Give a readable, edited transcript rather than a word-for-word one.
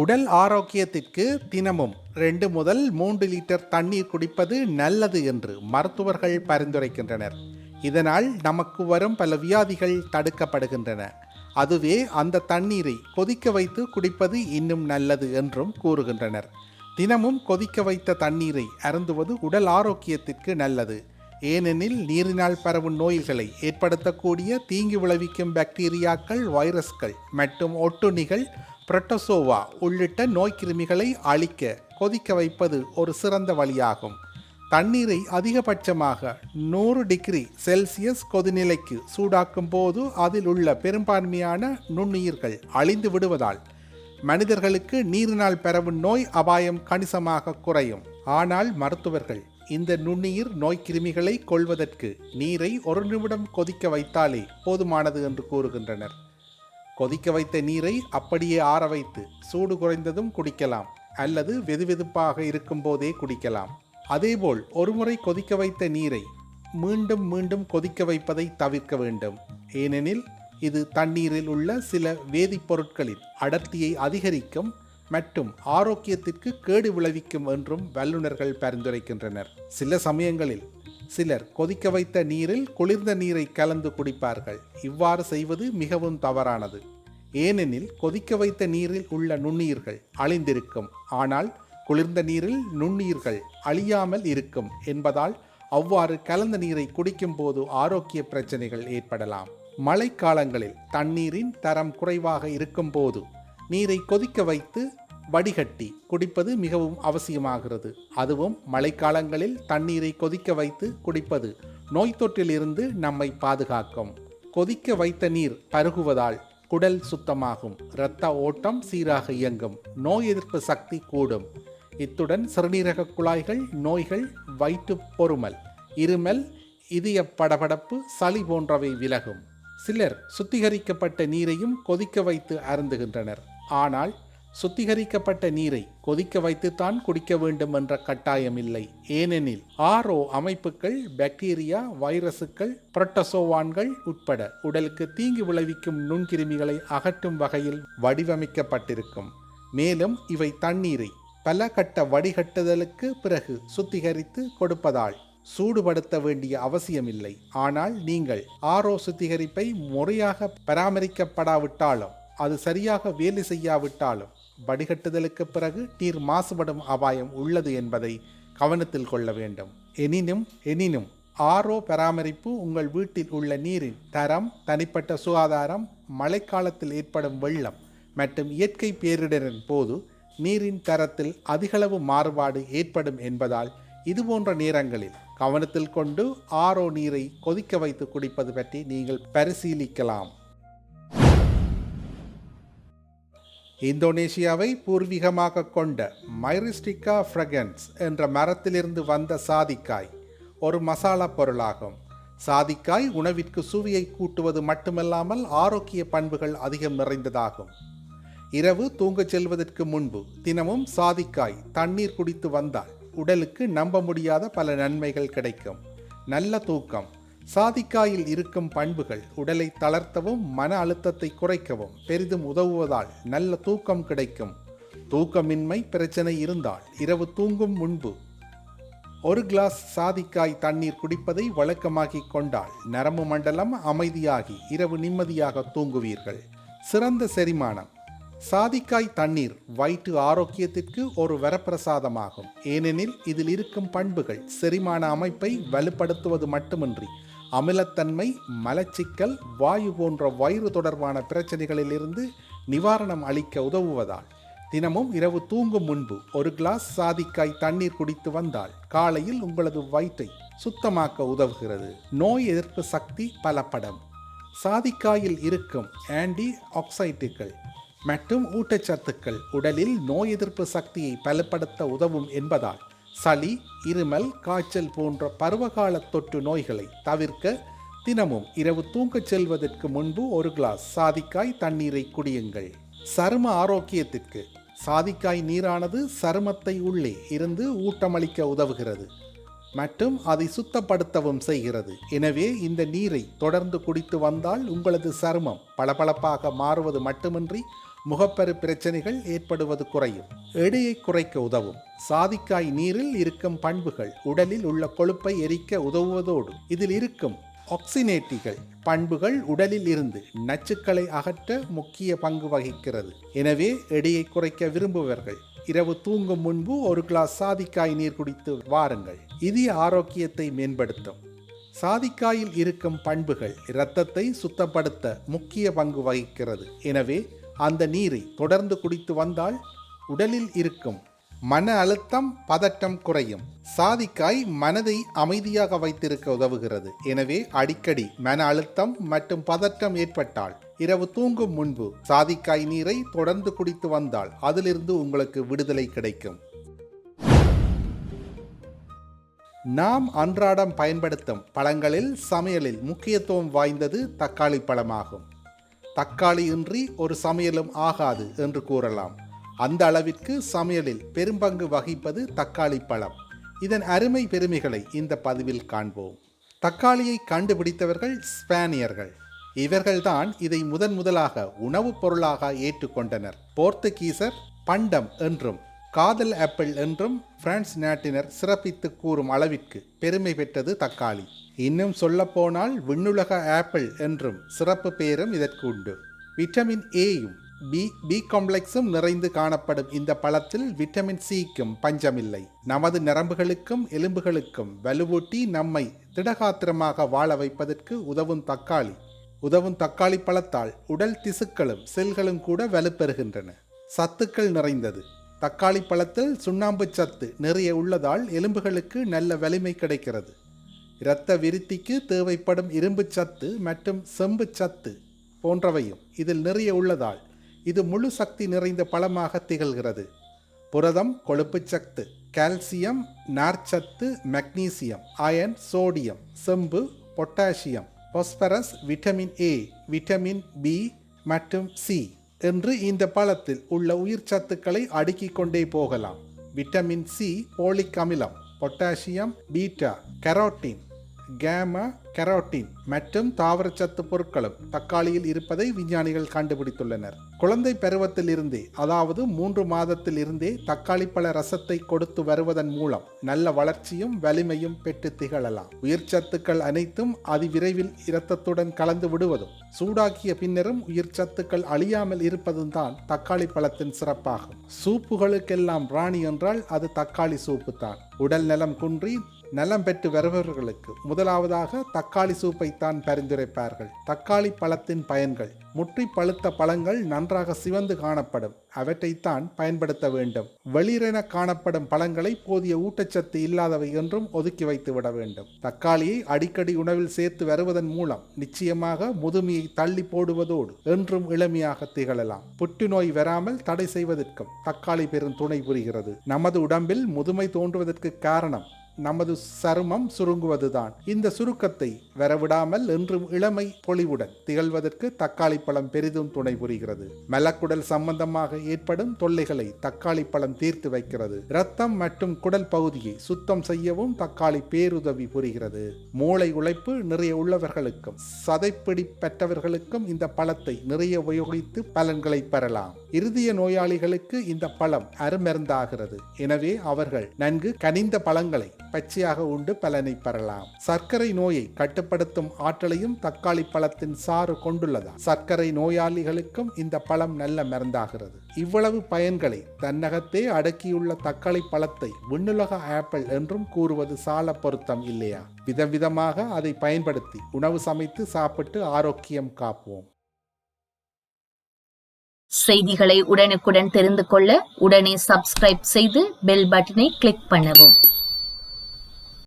உடல் ஆரோக்கியத்திற்கு தினமும் 2 முதல் 3 லிட்டர் தண்ணீர் குடிப்பது நல்லது என்று மருத்துவர்கள் பரிந்துரைக்கின்றனர். இதனால் நமக்கு வரும் பல வியாதிகள் தடுக்கப்படுகின்றன. அதுவே அந்த தண்ணீரை கொதிக்க வைத்து குடிப்பது இன்னும் நல்லது என்றும் கூறுகின்றனர். தினமும் கொதிக்க வைத்த தண்ணீரை அருந்துவது உடல் ஆரோக்கியத்திற்கு நல்லது. ஏனெனில் நீரினால் பரவும் நோய்களை ஏற்படுத்தக்கூடிய தீங்கு விளைவிக்கும் பாக்டீரியாக்கள், வைரஸ்கள் மற்றும் ஒட்டுண்ணிகள், புரோட்டோசோவா உள்ளிட்ட நோய்க்கிருமிகளை அழிக்க கொதிக்க வைப்பது ஒரு சிறந்த வழியாகும். தண்ணீரை அதிகபட்சமாக 100 டிகிரி செல்சியஸ் கொதிநிலைக்கு சூடாக்கும் போது அதில் உள்ள பெரும்பான்மையான நுண்ணுயிர்கள் அழிந்து விடுவதால் மனிதர்களுக்கு நீரினால் பரவும் நோய் அபாயம் கணிசமாக குறையும். ஆனால் மருத்துவர்கள் இந்த நுண்ணுயிர் நோய்க்கிருமிகளை கொல்வதற்கு நீரை 1 நிமிடம் கொதிக்க வைத்தாலே போதுமானது என்று கூறுகின்றனர். கொதிக்க வைத்த நீரை அப்படியே ஆற வைத்து சூடு குறைந்ததும் குடிக்கலாம் அல்லது வெதுவெதுப்பாக இருக்கும் போதே குடிக்கலாம். அதேபோல் ஒருமுறை கொதிக்க வைத்த நீரை மீண்டும் மீண்டும் கொதிக்க வைப்பதை தவிர்க்க வேண்டும். ஏனெனில் இது தண்ணீரில் உள்ள சில வேதிப்பொருட்களின் அடர்த்தியை அதிகரிக்கும் மற்றும் ஆரோக்கியத்திற்கு கேடு விளைவிக்கும் என்றும் வல்லுநர்கள் பரிந்துரைக்கின்றனர். சில சமயங்களில் சிலர் கொதிக்க வைத்த நீரில் குளிர்ந்த நீரை கலந்து குடிப்பார்கள். இவ்வாறு செய்வது மிகவும் தவறானது. ஏனெனில் கொதிக்க வைத்த நீரில் உள்ள நுண்ணுயிர்கள் அழிந்திருக்கும், ஆனால் குளிர்ந்த நீரில் நுண்ணுயிர்கள் அழியாமல் இருக்கும் என்பதால் அவ்வாறு கலந்த நீரை குடிக்கும் போது ஆரோக்கிய பிரச்சனைகள் ஏற்படலாம். மழைக்காலங்களில் தண்ணீரின் தரம் குறைவாக இருக்கும் போது நீரை கொதிக்க வைத்து வடிகட்டி குடிப்பது மிகவும் அவசியமாகிறது. அதுவும் மழைக்காலங்களில் தண்ணீரை கொதிக்க வைத்து குடிப்பது நோய் தொற்றிலிருந்து நம்மை பாதுகாக்கும். கொதிக்க வைத்த நீர் பருகுவதால் குடல் சுத்தமாகும், இரத்த ஓட்டம் சீராக இயங்கும், நோய் எதிர்ப்பு சக்தி கூடும். இத்துடன் சிறுநீரக குழாய்கள் நோய்கள், வயிற்று பொறுமல், இருமல், இதய படபடப்பு, சளி போன்றவை விலகும். சிலர் சுத்திகரிக்கப்பட்ட நீரையும் கொதிக்க வைத்து அருந்துகின்றனர். ஆனால் சுத்திகரிக்கப்பட்ட நீரை கொதிக்க வைத்துத்தான் குடிக்க வேண்டும் என்ற கட்டாயம் இல்லை. ஏனெனில் ஆர்ஓ அமைப்புகள் பாக்டீரியா, வைரசுகள், புரோட்டோசோவான்கள் உட்பட உடலுக்கு தீங்கு விளைவிக்கும் நுண்கிருமிகளை அகற்றும் வகையில் வடிவமைக்கப்பட்டிருக்கும். மேலும் இவை தண்ணீரை பல கட்ட வடிகட்டுதலுக்கு பிறகு சுத்திகரித்து கொடுப்பதால் சூடுபடுத்த வேண்டிய அவசியமில்லை. ஆனால் நீங்கள் ஆர்ஓ சுத்திகரிப்பை முறையாக பராமரிக்கப்படாவிட்டாலும் அது சரியாக வேலை செய்யாவிட்டாலும் வடிகட்டுதலுக்கு பிறகு நீர் மாசுபடும் அபாயம் உள்ளது என்பதை கவனத்தில் கொள்ள வேண்டும். எனினும் ஆர்ஓ பராமரிப்பு உங்கள் வீட்டில் உள்ள நீரின் தரம், தனிப்பட்ட சுகாதாரம், மழைக்காலத்தில் ஏற்படும் வெள்ளம் மற்றும் இயற்கை பேரிடரின் போது நீரின் தரத்தில் அதிகளவு மாறுபாடு ஏற்படும் என்பதால் இதுபோன்ற நேரங்களில் கவனத்தில் கொண்டு ஆர்ஓ நீரை கொதிக்க வைத்து குடிப்பது பற்றி நீங்கள் பரிசீலிக்கலாம். இந்தோனேசியாவை பூர்வீகமாக கொண்ட மைரிஸ்டிகா ஃப்ரகன்ஸ் என்ற மரத்திலிருந்து வந்த சாதிக்காய் ஒரு மசாலா பொருளாகும். சாதிக்காய் உணவிற்கு சுவையை கூட்டுவது மட்டுமல்லாமல் ஆரோக்கிய பண்புகள் அதிகம் நிறைந்ததாகும். இரவு தூங்கச் செல்வதற்கு முன்பு தினமும் சாதிக்காய் தண்ணீர் குடித்து வந்தால் உடலுக்கு நம்ப முடியாத பல நன்மைகள் கிடைக்கும். நல்ல தூக்கம். சாதிக்காயில் இருக்கும் பண்புகள் உடலை தளர்த்தவும் மன அழுத்தத்தை குறைக்கவும் பெரிதும் உதவுவதால் நல்ல தூக்கம் கிடைக்கும். தூக்கமின்மை பிரச்சனை இருந்தால் இரவு தூங்கும் முன்பு 1 கிளாஸ் சாதிக்காய் தண்ணீர் குடிப்பதை வழக்கமாக்கி கொண்டால் நரம்பு மண்டலம் அமைதியாகி இரவு நிம்மதியாக தூங்குவீர்கள். சிறந்த செரிமானம். சாதிக்காய் தண்ணீர் வயிற்று ஆரோக்கியத்திற்கு ஒரு வரப்பிரசாதமாகும். ஏனெனில் இதில் இருக்கும் பண்புகள் செரிமான அமைப்பை வலுப்படுத்துவது மட்டுமின்றி அமிலத்தன்மை, மலச்சிக்கல், வாயு போன்ற வயிறு தொடர்பான பிரச்சனைகளிலிருந்து நிவாரணம் அளிக்க உதவுவதால் தினமும் இரவு தூங்கும் முன்பு 1 கிளாஸ் சாதிக்காய் தண்ணீர் குடித்து வந்தால் காலையில் உங்களது வயிற்றை சுத்தமாக்க உதவுகிறது. நோய் எதிர்ப்பு சக்தி பலப்படும். சாதிக்காயில் இருக்கும் ஆன்டி ஆக்சைட்டுகள் மற்றும் ஊட்டச்சத்துக்கள் உடலில் நோய் எதிர்ப்பு சக்தியை பலப்படுத்த உதவும் என்பதால் சளி, இருமல், காய்ச்சல் போன்ற பருவகால தொற்று நோய்களை தவிர்க்க தினமும் இரவு தூங்கச் செல்வதற்கு முன்பு 1 கிளாஸ் சாதிக்காய் தண்ணீரை குடியுங்கள். சரும ஆரோக்கியத்திற்கு சாதிக்காய் நீரானது சருமத்தை உள்ளே இருந்து ஊட்டமளிக்க உதவுகிறது மற்றும் அதை சுத்தப்படுத்தவும் செய்கிறது. எனவே இந்த நீரை தொடர்ந்து குடித்து வந்தால் உங்களது சருமம் பளபளப்பாக மாறுவது மட்டுமின்றி முகப்பரு பிரச்சனைகள் ஏற்படுவது குறையும். எடையை குறைக்க உதவும். சாதிக்காய் நீரில் இருக்கும் பண்புகள் உடலில் உள்ள கொழுப்பை எரிக்க உதவுவதோடு இதில் இருக்கும் ஆக்சினேட்டிகள் பண்புகள் உடலில் இருந்து நச்சுக்களை அகற்ற முக்கிய பங்கு வகிக்கிறது. எனவே எடையை குறைக்க விரும்புவர்கள் இரவு தூங்கும் முன்பு ஒரு கிளாஸ் சாதிக்காய் நீர் குடித்து வாருங்கள். இதய ஆரோக்கியத்தை மேம்படுத்தும். சாதிக்காயில் இருக்கும் பண்புகள் இரத்தத்தை சுத்தப்படுத்த முக்கிய பங்கு வகிக்கிறது. எனவே அந்த நீரை தொடர்ந்து குடித்து வந்தால் உடலில் இருக்கும் மன அழுத்தம், பதட்டம் குறையும். சாதிக்காய் மனதை அமைதியாக வைத்திருக்க உதவுகிறது. எனவே அடிக்கடி மன அழுத்தம் மற்றும் பதட்டம் ஏற்பட்டால் இரவு தூங்கும் முன்பு சாதிக்காய் நீரை தொடர்ந்து குடித்து வந்தால் அதிலிருந்து உங்களுக்கு விடுதலை கிடைக்கும். நாம் அன்றாடம் பயன்படுத்தும் பழங்களில் சமையலில் முக்கியத்துவம் வாய்ந்தது தக்காளி பழமாகும். தக்காளி இன்றி ஒரு சமையலும் ஆகாது என்று கூறலாம். அந்த அளவிற்கு சமையலில் பெரும்பங்கு வகிப்பது தக்காளி பழம். இதன் அருமை பெருமைகளை இந்த பதிவில் காண்போம். தக்காளியை கண்டுபிடித்தவர்கள் ஸ்பானியர்கள். இவர்கள்தான் இதை முதலாக உணவுப் பொருளாக ஏற்றுக்கொண்டனர். போர்த்துகீசர் பண்டம் என்றும் காதல் ஆப்பிள் என்றும் பிரான்ஸ் நாட்டினர் சிறப்பித்து கூறும் அளவிற்கு பெருமை பெற்றது தக்காளி. இன்னும் சொல்லப்போனால் விண்ணுலக ஆப்பிள் என்றும் சிறப்பு பெயரும் இதற்கு உண்டு. விட்டமின் ஏயும் பி காம்ப்ளெக்ஸும் நிறைந்து காணப்படும் இந்த பழத்தில் விட்டமின் சிக்கும் பஞ்சமில்லை. நமது நரம்புகளுக்கும் எலும்புகளுக்கும் வலுவூட்டி நம்மை திடகாத்திரமாக வாழ வைப்பதற்கு உதவும் தக்காளி பழத்தால் உடல் திசுக்களும் செல்களும் கூட வலுப்பெறுகின்றன. சத்துக்கள் நிறைந்தது. தக்காளி பழத்தில் சுண்ணாம்பு சத்து நிறைய உள்ளதால் எலும்புகளுக்கு நல்ல வலிமை கிடைக்கிறது. இரத்த விருத்திக்கு தேவைப்படும் இரும்பு சத்து மற்றும் செம்பு சத்து போன்றவையும் இதில் நிறைய உள்ளதால் இது முழு சக்தி நிறைந்த பழமாக திகழ்கிறது. புரதம், கொழுப்பு சத்து, கால்சியம், நார்ச்சத்து, மெக்னீசியம், அயன், சோடியம், செம்பு, potassium, phosphorus, vitamin A, vitamin B மற்றும் சி என்று இந்த பழத்தில் உள்ள உயிர் சத்துக்களை அடுக்கிக் கொண்டே போகலாம். விட்டமின் சி, போலிக் அமிலம், potassium, beta carotene, gamma carotene மற்றும் தாவரச்சத்து பொருட்களும் தக்காளியில் இருப்பதை விஞ்ஞானிகள் கண்டுபிடித்துள்ளனர். குழந்தை பருவத்தில் இருந்தே, அதாவது 3 மாதத்தில் இருந்தே தக்காளி பழ ரசத்தை கொடுத்து வருவதன் மூலம் நல்ல வளர்ச்சியும் வலிமையும் பெற்று திகழலாம். உயிர் சத்துக்கள் அனைத்தும் அதிவிரைவில் இரத்தத்துடன் கலந்து விடுவதும் சூடாக்கிய பின்னரும் உயிர் சத்துக்கள் அழியாமல் இருப்பதும் தான் தக்காளி பழத்தின் சிறப்பாகும். சூப்புகளுக்கெல்லாம் ராணி என்றால் அது தக்காளி சூப்பு தான். உடல் நலம் குன்றி நலம் பெற்று வருபவர்களுக்கு முதலாவதாக தக்காளி சூப்பை தான் பரிந்துரைப்பார்கள். தக்காளி பழத்தின் பயன்கள்: முற்றி பழுத்த பழங்கள் நன்றாக சிவந்து காணப்படும். அவற்றைத்தான் பயன்படுத்த வேண்டும். வெளிரென காணப்படும் பழங்களை போதிய ஊட்டச்சத்து இல்லாதவை என்றும் ஒதுக்கி வைத்து விட வேண்டும். தக்காளியை அடிக்கடி உணவில் சேர்த்து வருவதன் மூலம் நிச்சயமாக முதுமையை தள்ளி போடுவதோடு என்றும் இளமையாக திகழலாம். புற்றுநோய் வராமல் தடை செய்வதற்கும் தக்காளி பெரும் துணை புரிகிறது. நமது உடம்பில் முதுமை தோன்றுவதற்கு காரணம் நமது சருமம் சுருங்குவதுதான். இந்த சுருக்கத்தை வரவிடாமல் என்றும் இளமை பொலிவுடன் திகழ்வதற்கு தக்காளி பழம் பெரிதும் துணை புரிகிறது. மலக்குடல் சம்பந்தமாக ஏற்படும் தொல்லைகளை தக்காளி பழம் தீர்த்து வைக்கிறது. இரத்தம் மற்றும் குடல் பகுதியை சுத்தம் செய்யவும் தக்காளி பேருதவி புரிகிறது. மூளை உழைப்பு நிறைய உள்ளவர்களுக்கும் சதைப்பிடி பெற்றவர்களுக்கும் இந்த பழத்தை நிறைய உபயோகித்து பலன்களை பெறலாம். இருதய நோயாளிகளுக்கு இந்த பழம் அருமருந்தாகிறது. எனவே அவர்கள் நன்கு கனிந்த பழங்களை பச்சையாக உண்டு பலனை பெறலாம். சர்க்கரை நோயை கட்டுப்படுத்தும் ஆற்றலையும் தக்காளி பழத்தின் சாறு கொண்டுள்ளதா சர்க்கரை நோயாளிகளுக்கும் இந்த பழம் நல்ல மருந்தாகிறது. இவ்வளவு பயன்களை தன்னகத்தே அடக்கியுள்ள தக்காளி பழத்தை விண்ணுலக ஆப்பிள் என்றும் கூறுவது சால பொருத்தம் இல்லையா? விதவிதமாக அதை பயன்படுத்தி உணவு சமைத்து சாப்பிட்டு ஆரோக்கியம் காப்போம். செய்திகளை உடனுக்குடன் தெரிந்து கொள்ள உடனே சப்ஸ்கிரைப் செய்து பெல் பட்டனை கிளிக் பண்ணவும்.